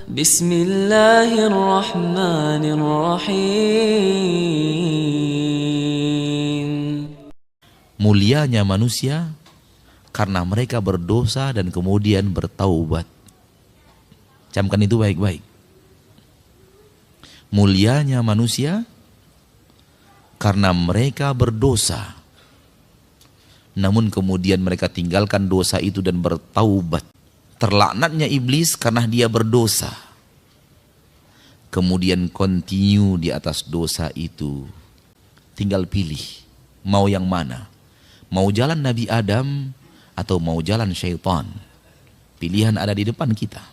Bismillahirrahmanirrahim. Mulianya manusia karena mereka berdosa dan kemudian bertaubat. Camkan itu baik-baik. Mulianya manusia karena mereka berdosa, namun kemudian mereka tinggalkan dosa itu dan bertaubat. Terlaknatnya iblis karena dia berdosa, kemudian continue di atas dosa itu. Tinggal pilih mau yang mana, mau jalan Nabi Adam atau mau jalan syaitan. Pilihan ada di depan kita.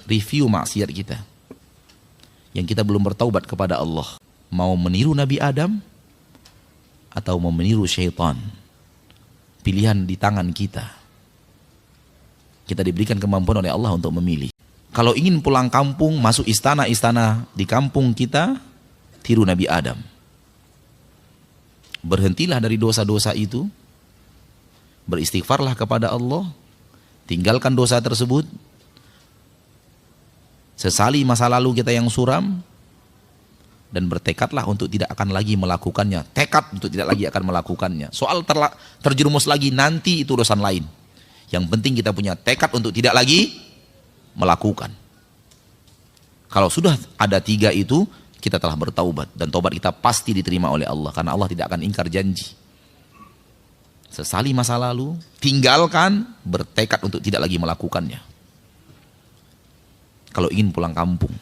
Review maksiat kita yang kita belum bertaubat kepada Allah. Mau meniru Nabi Adam atau mau meniru syaitan. Pilihan di tangan kita. Kita diberikan kemampuan oleh Allah untuk memilih. Kalau ingin pulang kampung, masuk istana-istana di kampung kita, tiru Nabi Adam. Berhentilah dari dosa-dosa itu, beristighfarlah kepada Allah, tinggalkan dosa tersebut, sesali masa lalu kita yang suram, dan bertekadlah untuk tidak akan lagi melakukannya. Tekad untuk tidak lagi akan melakukannya. Soal terjerumus lagi nanti itu urusan lain. Yang penting kita punya tekad untuk tidak lagi melakukan. Kalau sudah ada 3 itu, kita telah bertaubat. Dan taubat kita pasti diterima oleh Allah. Karena Allah tidak akan ingkar janji. Sesali masa lalu, tinggalkan, bertekad untuk tidak lagi melakukannya. Kalau ingin pulang kampung.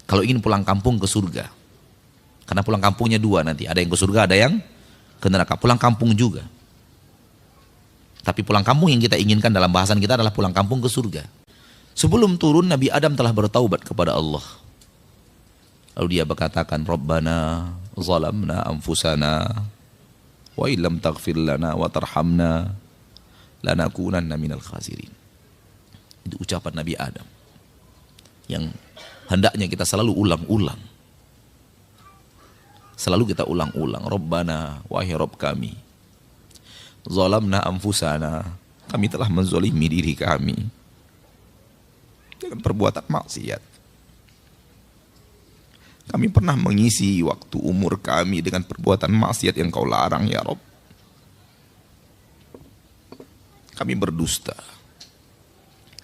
Kalau ingin pulang kampung ke surga. Karena pulang kampungnya 2 nanti. Ada yang ke surga, ada yang ke neraka. Pulang kampung juga. Tapi pulang kampung yang kita inginkan dalam bahasan kita adalah pulang kampung ke surga. Sebelum turun, Nabi Adam telah bertaubat kepada Allah. Lalu dia berkatakan, Rabbana zalamna anfusana wa illam taghfir lana wa tarhamna lanakunanna minal khasirin. Itu ucapan Nabi Adam yang hendaknya kita selalu ulang-ulang. Selalu kita ulang-ulang. Rabbana, wahai Rabb kami, zalamna anfusana, kami telah menzolimi diri kami dengan perbuatan maksiat. Kami pernah mengisi waktu umur kami dengan perbuatan maksiat yang Kau larang ya Rabb. Kami berdusta,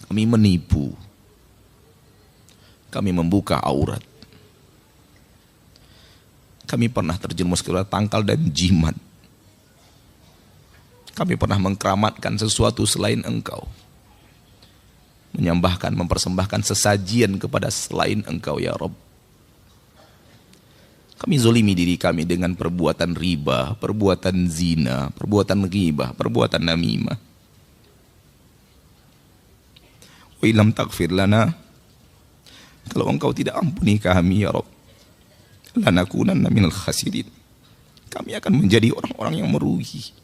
kami menipu, kami membuka aurat, kami pernah terjerumus ke tangkal dan jimat. Kami pernah mengkeramatkan sesuatu selain Engkau, menyembahkan, mempersembahkan sesajian kepada selain Engkau ya Rabb. Kami zolimi diri kami dengan perbuatan riba, perbuatan zina, perbuatan ghibah, perbuatan namimah. Wa illam taghfir lana, kalau Engkau tidak ampuni kami ya Rabb, lanakunanna minal khasirin, kami akan menjadi orang-orang yang merugi.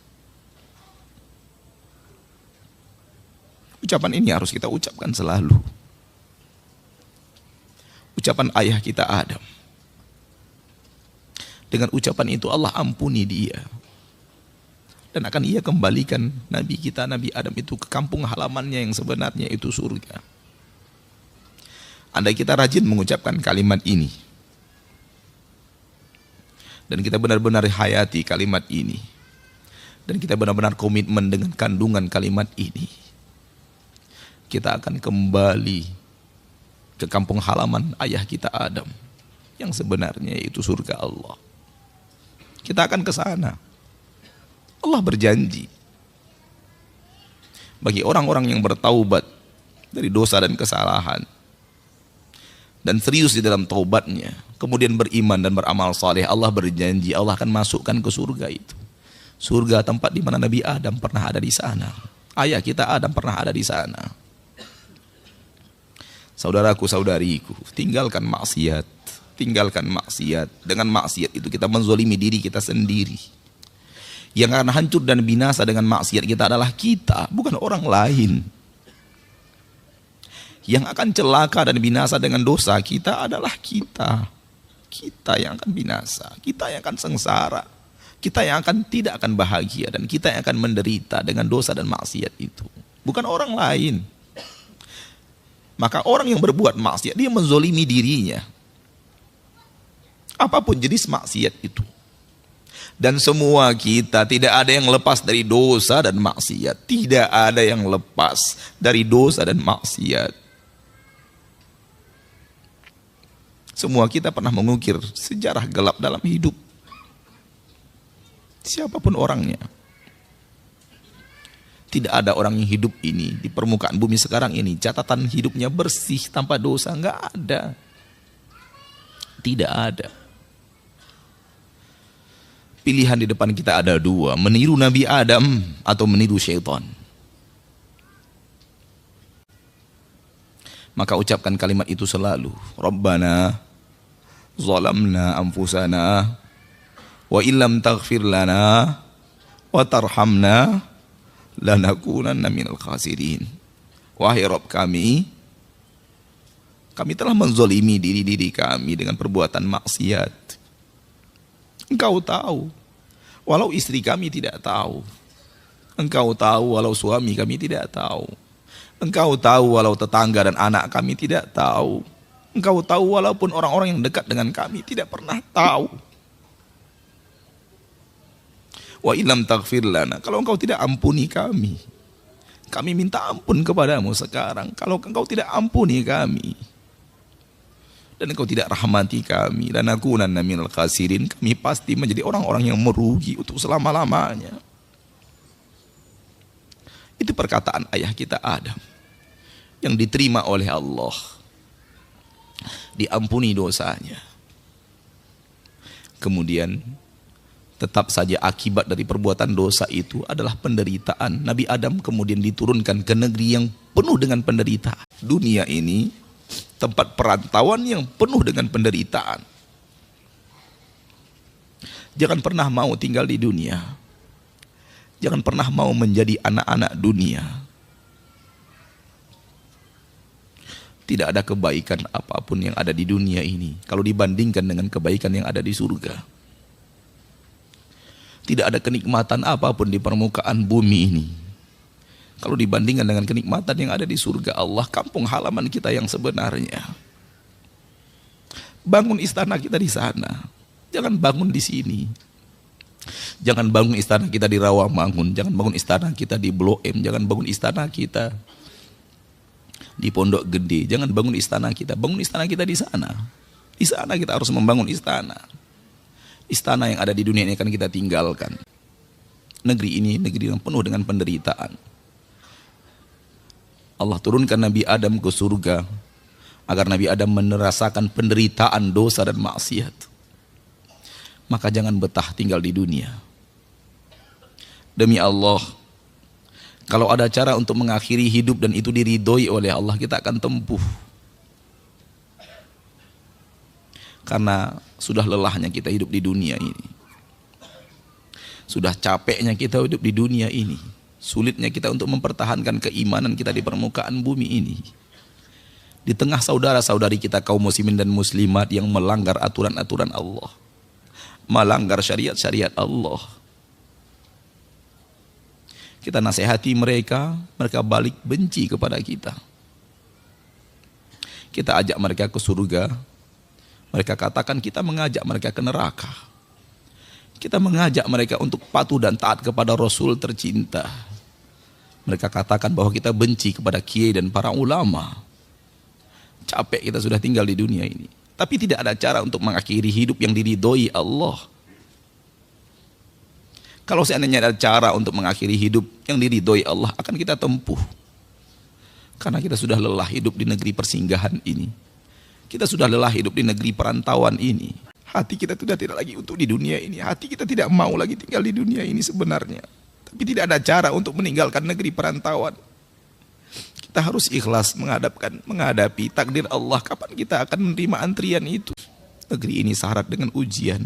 Ucapan ini harus kita ucapkan selalu. Ucapan ayah kita Adam. Dengan ucapan itu Allah ampuni dia. Dan akan ia kembalikan Nabi kita, Nabi Adam itu ke kampung halamannya yang sebenarnya itu surga. Andai kita rajin mengucapkan kalimat ini, dan kita benar-benar hayati kalimat ini, dan kita benar-benar komitmen dengan kandungan kalimat ini, kita akan kembali ke kampung halaman ayah kita Adam yang sebenarnya itu surga Allah. Kita akan ke sana. Allah berjanji bagi orang-orang yang bertaubat dari dosa dan kesalahan dan serius di dalam taubatnya, kemudian beriman dan beramal saleh, Allah berjanji Allah akan masukkan ke surga itu. Surga tempat di mana Nabi Adam pernah ada di sana. Ayah kita Adam pernah ada di sana. Saudaraku, saudariku, tinggalkan maksiat. Tinggalkan maksiat. Dengan maksiat itu kita menzolimi diri kita sendiri. Yang akan hancur dan binasa dengan maksiat kita adalah kita, bukan orang lain. Yang akan celaka dan binasa dengan dosa kita adalah kita. Kita yang akan binasa, kita yang akan sengsara, kita yang tidak akan bahagia, dan kita yang akan menderita dengan dosa dan maksiat itu. Bukan orang lain. Maka orang yang berbuat maksiat, dia menzolimi dirinya. Apapun jenis maksiat itu. Dan semua kita tidak ada yang lepas dari dosa dan maksiat. Tidak ada yang lepas dari dosa dan maksiat. Semua kita pernah mengukir sejarah gelap dalam hidup. Siapapun orangnya. Tidak ada orang yang hidup ini di permukaan bumi sekarang ini catatan hidupnya bersih tanpa dosa. Enggak ada. Tidak ada. Pilihan di depan kita ada dua, meniru Nabi Adam atau meniru syaitan. Maka ucapkan kalimat itu selalu. Rabbana zalamna anfusana wa illam taghfir lana wa tarhamna lanakunanna minal khasirin. Wahai Rabb kami telah menzolimi diri kami dengan perbuatan maksiat. Engkau tahu, walau istri kami tidak tahu. Engkau tahu, walau suami kami tidak tahu. Engkau tahu, walau tetangga dan anak kami tidak tahu. Engkau tahu, walaupun orang-orang yang dekat dengan kami tidak pernah tahu. Wa illam taghfir lana, kalau engkau tidak ampuni kami minta ampun kepadamu sekarang. Kalau engkau tidak ampuni kami, dan engkau tidak rahmati kami, dan lanakunanna minal khasirin, kami pasti menjadi orang-orang yang merugi untuk selama-lamanya. Itu perkataan ayah kita Adam yang diterima oleh Allah, diampuni dosanya. Kemudian tetap saja akibat dari perbuatan dosa itu adalah penderitaan. Nabi Adam kemudian diturunkan ke negeri yang penuh dengan penderitaan. Dunia ini tempat perantauan yang penuh dengan penderitaan. Jangan pernah mau tinggal di dunia. Jangan pernah mau menjadi anak-anak dunia. Tidak ada kebaikan apapun yang ada di dunia ini kalau dibandingkan dengan kebaikan yang ada di surga. Tidak ada kenikmatan apapun di permukaan bumi ini kalau dibandingkan dengan kenikmatan yang ada di surga Allah, kampung halaman kita yang sebenarnya. Bangun istana kita di sana. Jangan bangun di sini. Jangan bangun istana kita di Rawamangun. Jangan bangun istana kita di Blok M. Jangan bangun istana kita di Pondok Gede. Jangan bangun istana kita. Bangun istana kita di sana. Di sana kita harus membangun istana. Istana yang ada di dunia ini akan kita tinggalkan. Negeri ini negeri yang penuh dengan penderitaan. Allah turunkan Nabi Adam ke surga agar Nabi Adam merasakan penderitaan dosa dan maksiat. Maka jangan betah tinggal di dunia. Demi Allah, kalau ada cara untuk mengakhiri hidup dan itu diridhoi oleh Allah, kita akan tempuh. Karena sudah lelahnya kita hidup di dunia ini. Sudah capeknya kita hidup di dunia ini. Sulitnya kita untuk mempertahankan keimanan kita di permukaan bumi ini. Di tengah saudara-saudari kita kaum muslimin dan muslimat yang melanggar aturan-aturan Allah, melanggar syariat-syariat Allah. Kita nasihati mereka, mereka balik benci kepada kita. Kita ajak mereka ke surga, mereka katakan kita mengajak mereka ke neraka. Kita mengajak mereka untuk patuh dan taat kepada Rasul tercinta. Mereka katakan bahwa kita benci kepada kiai dan para ulama. Capek kita sudah tinggal di dunia ini. Tapi tidak ada cara untuk mengakhiri hidup yang diridhoi Allah. Kalau seandainya ada cara untuk mengakhiri hidup yang diridhoi Allah, akan kita tempuh. Karena kita sudah lelah hidup di negeri persinggahan ini. Kita sudah lelah hidup di negeri perantauan ini. Hati kita sudah tidak lagi untuk di dunia ini. Hati kita tidak mau lagi tinggal di dunia ini sebenarnya. Tapi tidak ada cara untuk meninggalkan negeri perantauan. Kita harus ikhlas menghadapi takdir Allah. Kapan kita akan menerima antrian itu? Negeri ini syarat dengan ujian.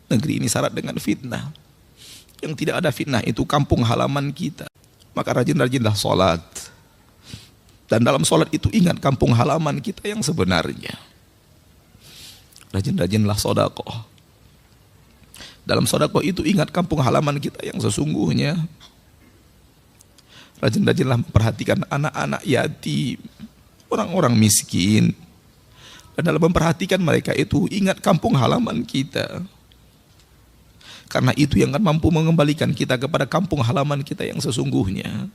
Negeri ini syarat dengan fitnah. Yang tidak ada fitnah itu kampung halaman kita. Maka rajin-rajinlah sholat. Dan dalam sholat itu ingat kampung halaman kita yang sebenarnya. Rajin-rajinlah sedekah. Dalam sedekah itu ingat kampung halaman kita yang sesungguhnya. Rajin-rajinlah memperhatikan anak-anak yatim, orang-orang miskin. Dan dalam memperhatikan mereka itu, ingat kampung halaman kita. Karena itu yang akan mampu mengembalikan kita kepada kampung halaman kita yang sesungguhnya.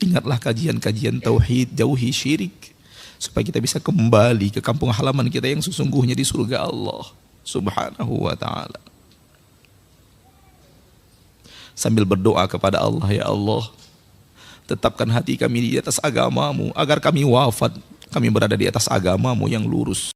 Ingatlah kajian-kajian tauhid, jauhi syirik, supaya kita bisa kembali ke kampung halaman kita yang sesungguhnya di surga Allah Subhanahu wa ta'ala. Sambil berdoa kepada Allah, ya Allah, tetapkan hati kami di atas agamamu, agar kami wafat, kami berada di atas agamamu yang lurus.